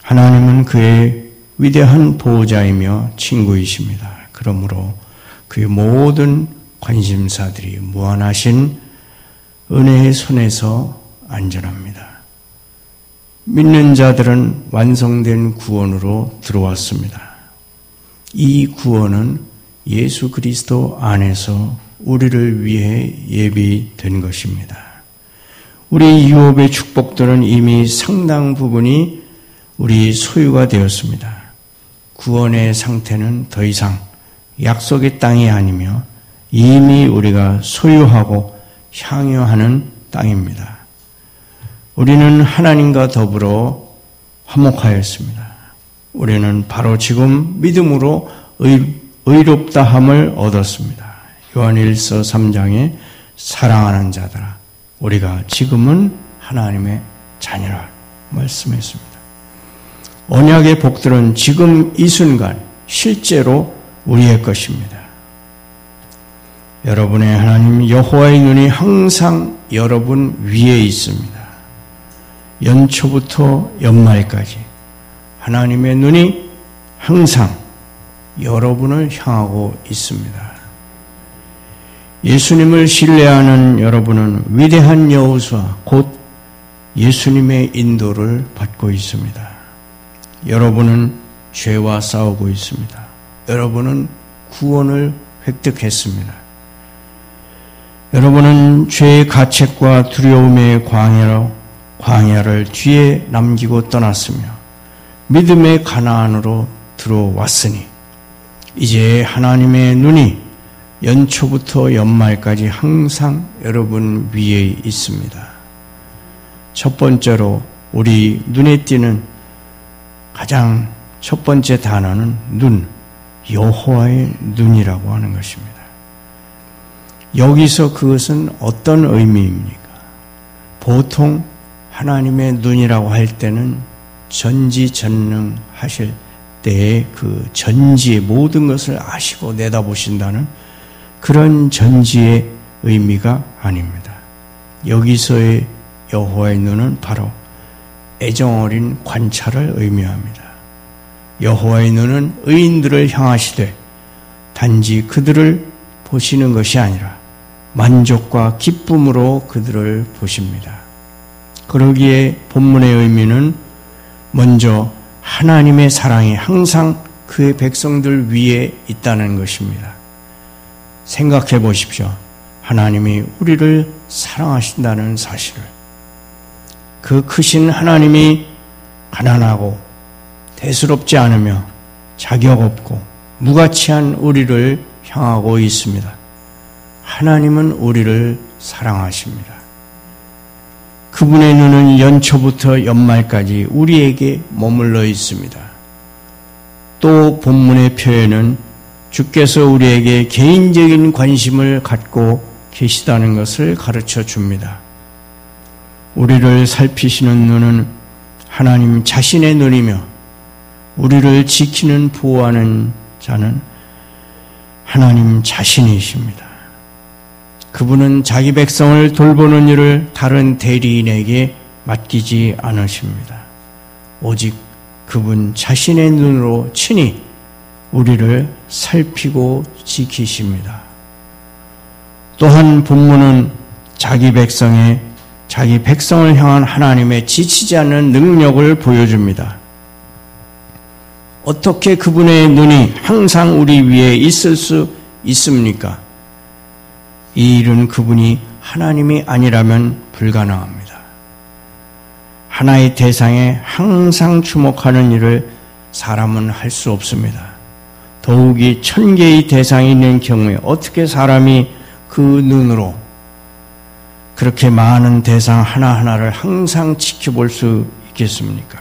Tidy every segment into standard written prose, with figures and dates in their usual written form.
하나님은 그의 위대한 보호자이며 친구이십니다. 그러므로 그의 모든 관심사들이 무한하신 은혜의 손에서 안전합니다. 믿는 자들은 완성된 구원으로 들어왔습니다. 이 구원은 예수 그리스도 안에서 우리를 위해 예비된 것입니다. 우리 유업의 축복들은 이미 상당 부분이 우리 소유가 되었습니다. 구원의 상태는 더 이상 약속의 땅이 아니며 이미 우리가 소유하고 향유하는 땅입니다. 우리는 하나님과 더불어 화목하였습니다. 우리는 바로 지금 믿음으로 의롭다함을 얻었습니다. 요한일서 3장에 사랑하는 자들아 우리가 지금은 하나님의 자녀라 말씀했습니다. 언약의 복들은 지금 이 순간 실제로 우리의 것입니다. 여러분의 하나님 여호와의 눈이 항상 여러분 위에 있습니다. 연초부터 연말까지 하나님의 눈이 항상 여러분을 향하고 있습니다. 예수님을 신뢰하는 여러분은 위대한 여호수아 곧 예수님의 인도를 받고 있습니다. 여러분은 죄와 싸우고 있습니다. 여러분은 구원을 획득했습니다. 여러분은 죄의 가책과 두려움의 광야를 뒤에 남기고 떠났으며 믿음의 가나안으로 들어왔으니 이제 하나님의 눈이 연초부터 연말까지 항상 여러분 위에 있습니다. 첫 번째로 우리 눈에 띄는 가장 첫 번째 단어는 눈, 여호와의 눈이라고 하는 것입니다. 여기서 그것은 어떤 의미입니까? 보통 하나님의 눈이라고 할 때는 전지전능하실 때의 그 전지의 모든 것을 아시고 내다보신다는 그런 전지의 의미가 아닙니다. 여기서의 여호와의 눈은 바로 애정어린 관찰을 의미합니다. 여호와의 눈은 의인들을 향하시되 단지 그들을 보시는 것이 아니라 만족과 기쁨으로 그들을 보십니다. 그러기에 본문의 의미는 먼저 하나님의 사랑이 항상 그의 백성들 위에 있다는 것입니다. 생각해 보십시오. 하나님이 우리를 사랑하신다는 사실을. 그 크신 하나님이 가난하고 대수롭지 않으며 자격 없고 무가치한 우리를 향하고 있습니다. 하나님은 우리를 사랑하십니다. 그분의 눈은 연초부터 연말까지 우리에게 머물러 있습니다. 또 본문의 표현은 주께서 우리에게 개인적인 관심을 갖고 계시다는 것을 가르쳐 줍니다. 우리를 살피시는 눈은 하나님 자신의 눈이며 우리를 지키는 보호하는 자는 하나님 자신이십니다. 그분은 자기 백성을 돌보는 일을 다른 대리인에게 맡기지 않으십니다. 오직 그분 자신의 눈으로 친히 우리를 살피고 지키십니다. 또한 본문은 자기 백성을 향한 하나님의 지치지 않는 능력을 보여줍니다. 어떻게 그분의 눈이 항상 우리 위에 있을 수 있습니까? 이 일은 그분이 하나님이 아니라면 불가능합니다. 하나의 대상에 항상 주목하는 일을 사람은 할 수 없습니다. 더욱이 1000개의 대상이 있는 경우에 어떻게 사람이 그 눈으로 그렇게 많은 대상 하나하나를 항상 지켜볼 수 있겠습니까?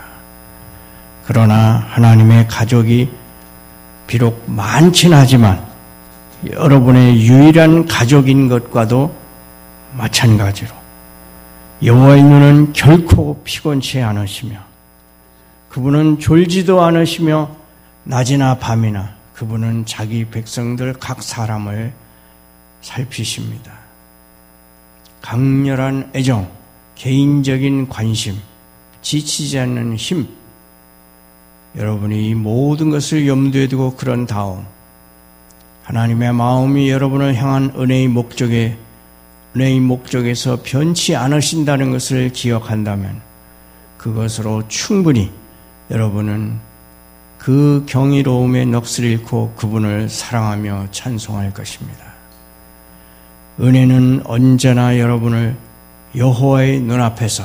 그러나 하나님의 가족이 비록 많긴 하지만 여러분의 유일한 가족인 것과도 마찬가지로 여호와의 눈은 결코 피곤치 않으시며 그분은 졸지도 않으시며 낮이나 밤이나 그분은 자기 백성들 각 사람을 살피십니다. 강렬한 애정, 개인적인 관심, 지치지 않는 힘, 여러분이 이 모든 것을 염두에 두고 그런 다음 하나님의 마음이 여러분을 향한 은혜의 목적에서 변치 않으신다는 것을 기억한다면 그것으로 충분히 여러분은 그 경이로움의 넋을 잃고 그분을 사랑하며 찬송할 것입니다. 은혜는 언제나 여러분을 여호와의 눈앞에서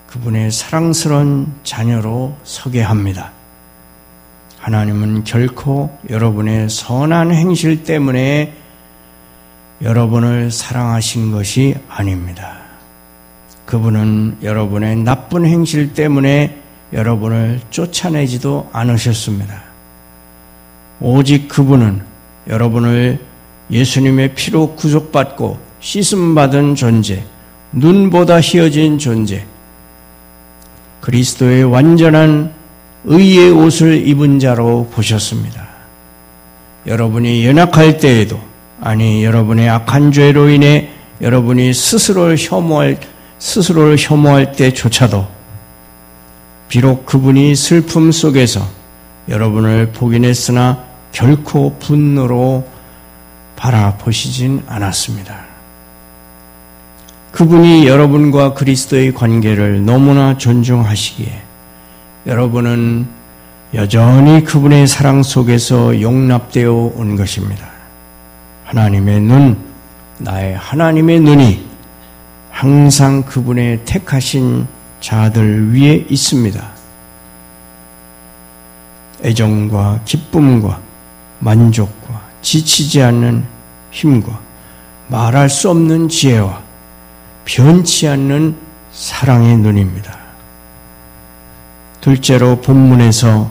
그분의 사랑스러운 자녀로 서게 합니다. 하나님은 결코 여러분의 선한 행실 때문에 여러분을 사랑하신 것이 아닙니다. 그분은 여러분의 나쁜 행실 때문에 여러분을 쫓아내지도 않으셨습니다. 오직 그분은 여러분을 예수님의 피로 구속받고 씻음받은 존재, 눈보다 희어진 존재, 그리스도의 완전한 의의 옷을 입은 자로 보셨습니다. 여러분이 연약할 때에도, 아니 여러분의 악한 죄로 인해 여러분이 스스로를 혐오할 때조차도 비록 그분이 슬픔 속에서 여러분을 포기했으나 결코 분노로 바라보시진 않았습니다. 그분이 여러분과 그리스도의 관계를 너무나 존중하시기에 여러분은 여전히 그분의 사랑 속에서 용납되어 온 것입니다. 하나님의 눈, 나의 하나님의 눈이 항상 그분의 택하신 자들 위에 있습니다. 애정과 기쁨과 만족과 지치지 않는 힘과 말할 수 없는 지혜와 변치 않는 사랑의 눈입니다. 둘째로 본문에서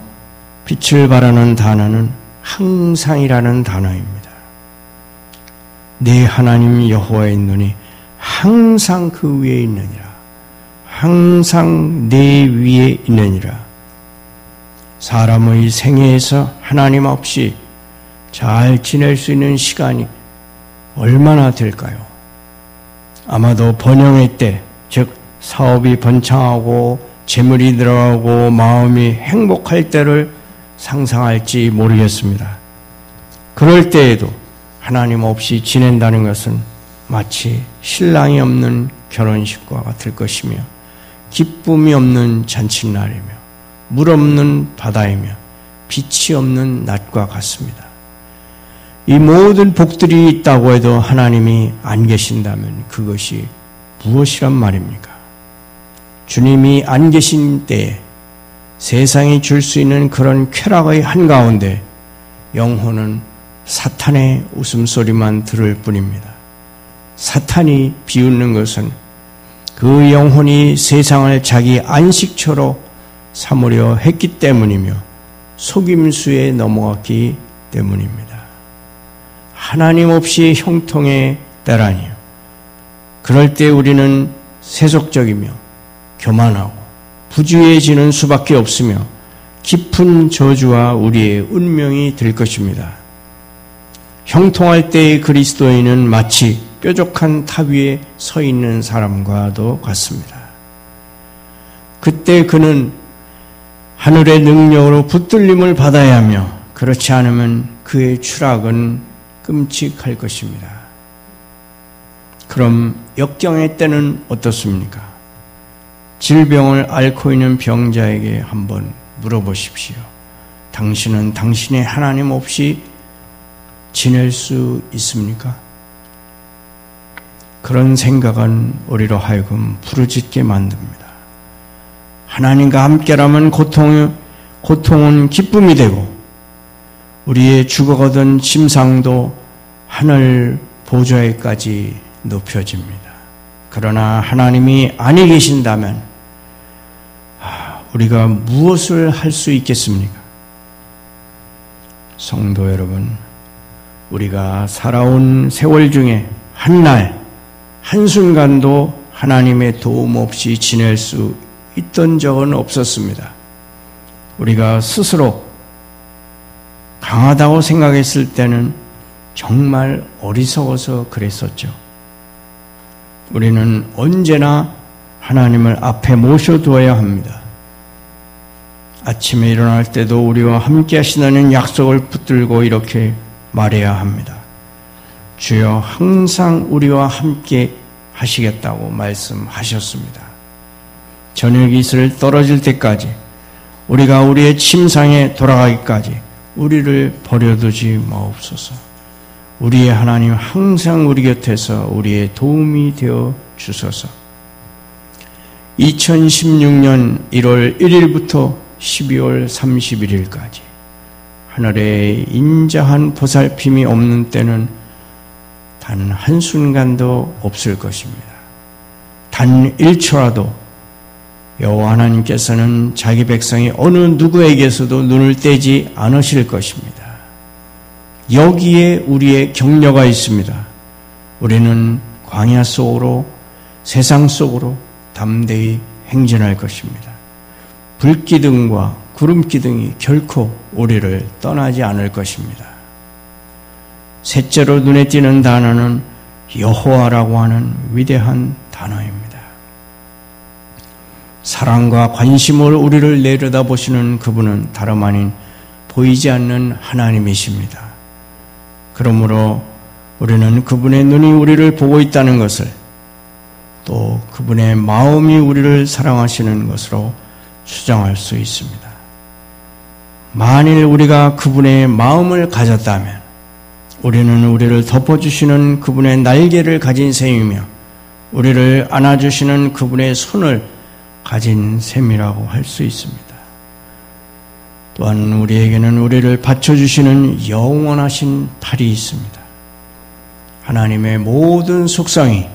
빛을 발하는 단어는 항상이라는 단어입니다. 네 하나님 여호와의 눈이 항상 그 위에 있느니라. 항상 내 위에 있느니라. 사람의 생애에서 하나님 없이 잘 지낼 수 있는 시간이 얼마나 될까요? 아마도 번영의 때, 즉 사업이 번창하고 재물이 늘어나고 마음이 행복할 때를 상상할지 모르겠습니다. 그럴 때에도 하나님 없이 지낸다는 것은 마치 신랑이 없는 결혼식과 같을 것이며 기쁨이 없는 잔칫날이며 물 없는 바다이며 빛이 없는 낮과 같습니다. 이 모든 복들이 있다고 해도 하나님이 안 계신다면 그것이 무엇이란 말입니까? 주님이 안 계신 때에 세상이 줄 수 있는 그런 쾌락의 한가운데 영혼은 사탄의 웃음소리만 들을 뿐입니다. 사탄이 비웃는 것은 그 영혼이 세상을 자기 안식처로 삼으려 했기 때문이며 속임수에 넘어갔기 때문입니다. 하나님 없이 형통의 때라니요. 그럴 때 우리는 세속적이며 교만하고 부주의해지는 수밖에 없으며 깊은 저주와 우리의 운명이 될 것입니다. 형통할 때의 그리스도인은 마치 뾰족한 탑 위에 서 있는 사람과도 같습니다. 그때 그는 하늘의 능력으로 붙들림을 받아야 하며 그렇지 않으면 그의 추락은 끔찍할 것입니다. 그럼 역경의 때는 어떻습니까? 질병을 앓고 있는 병자에게 한번 물어보십시오. 당신은 당신의 하나님 없이 지낼 수 있습니까? 그런 생각은 우리로 하여금 부르짖게 만듭니다. 하나님과 함께라면 고통은 기쁨이 되고 우리의 죽어가던 심상도 하늘 보좌에까지 높여집니다. 그러나 하나님이 아니 계신다면 우리가 무엇을 할 수 있겠습니까? 성도 여러분, 우리가 살아온 세월 중에 한날 한순간도 하나님의 도움 없이 지낼 수 있던 적은 없었습니다. 우리가 스스로 강하다고 생각했을 때는 정말 어리석어서 그랬었죠. 우리는 언제나 하나님을 앞에 모셔두어야 합니다. 아침에 일어날 때도 우리와 함께 하시다는 약속을 붙들고 이렇게 말해야 합니다. 주여 항상 우리와 함께 하시겠다고 말씀하셨습니다. 저녁 이슬 떨어질 때까지 우리가 우리의 침상에 돌아가기까지 우리를 버려두지 마옵소서. 우리의 하나님 항상 우리 곁에서 우리의 도움이 되어 주소서. 2016년 1월 1일부터 12월 31일까지 하늘에 인자한 보살핌이 없는 때는 단 한순간도 없을 것입니다. 단 1초라도 여호와 하나님께서는 자기 백성이 어느 누구에게서도 눈을 떼지 않으실 것입니다. 여기에 우리의 격려가 있습니다. 우리는 광야 속으로 세상 속으로 담대히 행진할 것입니다. 불기둥과 구름기둥이 결코 우리를 떠나지 않을 것입니다. 셋째로 눈에 띄는 단어는 여호와라고 하는 위대한 단어입니다. 사랑과 관심으로 우리를 내려다보시는 그분은 다름 아닌 보이지 않는 하나님이십니다. 그러므로 우리는 그분의 눈이 우리를 보고 있다는 것을, 또 그분의 마음이 우리를 사랑하시는 것으로 추정할 수 있습니다. 만일 우리가 그분의 마음을 가졌다면 우리는 우리를 덮어주시는 그분의 날개를 가진 셈이며 우리를 안아주시는 그분의 손을 가진 셈이라고 할 수 있습니다. 또한 우리에게는 우리를 받쳐주시는 영원하신 팔이 있습니다. 하나님의 모든 속성이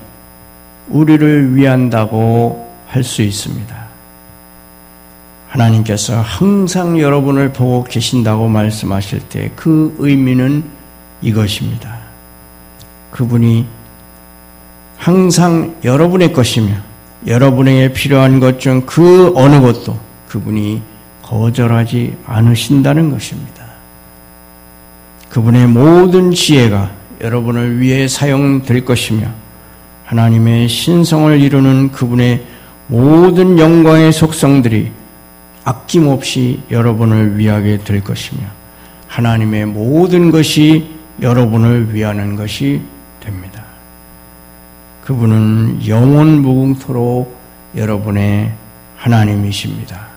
우리를 위한다고 할 수 있습니다. 하나님께서 항상 여러분을 보고 계신다고 말씀하실 때 그 의미는 이것입니다. 그분이 항상 여러분의 것이며 여러분에게 필요한 것 중 그 어느 것도 그분이 거절하지 않으신다는 것입니다. 그분의 모든 지혜가 여러분을 위해 사용될 것이며 하나님의 신성을 이루는 그분의 모든 영광의 속성들이 아낌없이 여러분을 위하게 될 것이며 하나님의 모든 것이 여러분을 위하는 것이 됩니다. 그분은 영원 무궁토록 여러분의 하나님이십니다.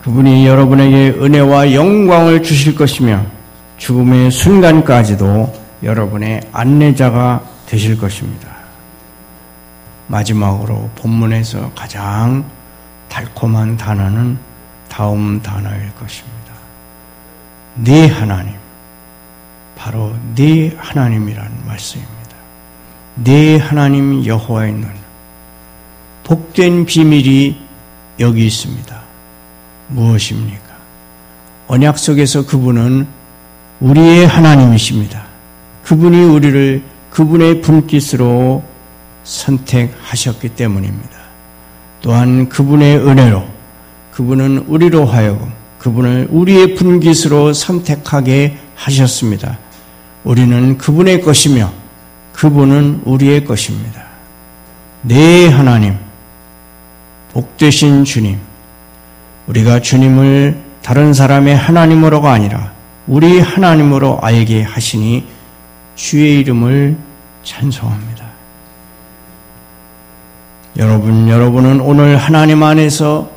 그분이 여러분에게 은혜와 영광을 주실 것이며 죽음의 순간까지도 여러분의 안내자가 되실 것입니다. 마지막으로 본문에서 가장 달콤한 단어는 다음 단어일 것입니다. 네 하나님, 바로 네 하나님이라는 말씀입니다. 네 하나님 여호와의 눈, 복된 비밀이 여기 있습니다. 무엇입니까? 언약 속에서 그분은 우리의 하나님이십니다. 그분이 우리를 그분의 분깃으로 선택하셨기 때문입니다. 또한 그분의 은혜로 그분은 우리로 하여금 그분을 우리의 분깃으로 선택하게 하셨습니다. 우리는 그분의 것이며 그분은 우리의 것입니다. 네 하나님, 복되신 주님, 우리가 주님을 다른 사람의 하나님으로가 아니라 우리 하나님으로 알게 하시니 주의 이름을 찬송합니다. 여러분은 오늘 하나님 안에서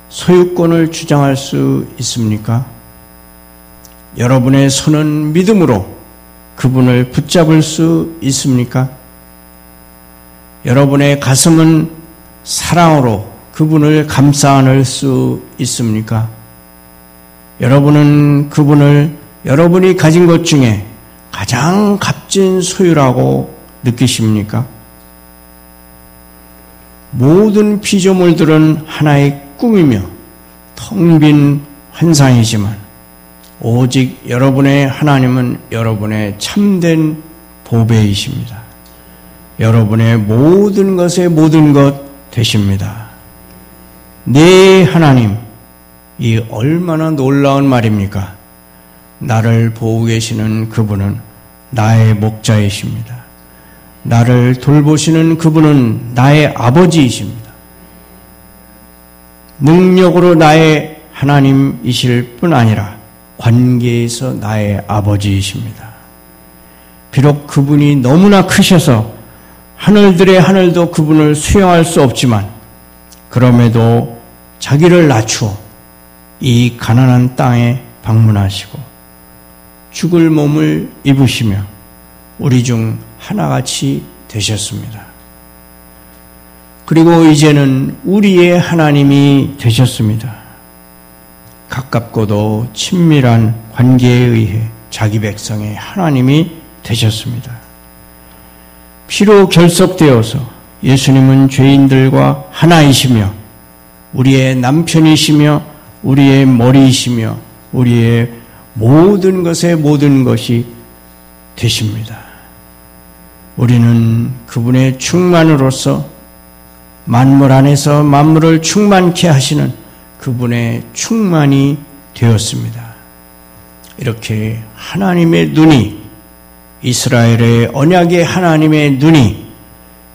소유권을 주장할 수 있습니까? 여러분의 손은 믿음으로 그분을 붙잡을 수 있습니까? 여러분의 가슴은 사랑으로 그분을 감싸 안을 수 있습니까? 여러분은 그분을 여러분이 가진 것 중에 가장 값진 소유라고 느끼십니까? 모든 피조물들은 하나의 꿈이며 텅 빈 환상이지만 오직 여러분의 하나님은 여러분의 참된 보배이십니다. 여러분의 모든 것의 모든 것 되십니다. 네 하나님, 이 얼마나 놀라운 말입니까? 나를 보고 계시는 그분은 나의 목자이십니다. 나를 돌보시는 그분은 나의 아버지이십니다. 능력으로 나의 하나님이실 뿐 아니라 관계에서 나의 아버지이십니다. 비록 그분이 너무나 크셔서 하늘들의 하늘도 그분을 수용할 수 없지만 그럼에도 자기를 낮추어 이 가난한 땅에 방문하시고 죽을 몸을 입으시며 우리 중 하나같이 되셨습니다. 그리고 이제는 우리의 하나님이 되셨습니다. 가깝고도 친밀한 관계에 의해 자기 백성의 하나님이 되셨습니다. 피로 결속되어서 예수님은 죄인들과 하나이시며 우리의 남편이시며 우리의 머리이시며 우리의 모든 것의 모든 것이 되십니다. 우리는 그분의 충만으로서 만물 안에서 만물을 충만케 하시는 그분의 충만이 되었습니다. 이렇게 하나님의 눈이, 이스라엘의 언약의 하나님의 눈이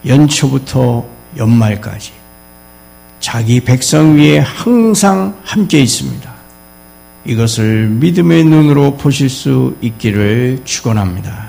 연초부터 연말까지 자기 백성 위에 항상 함께 있습니다. 이것을 믿음의 눈으로 보실 수 있기를 축원합니다.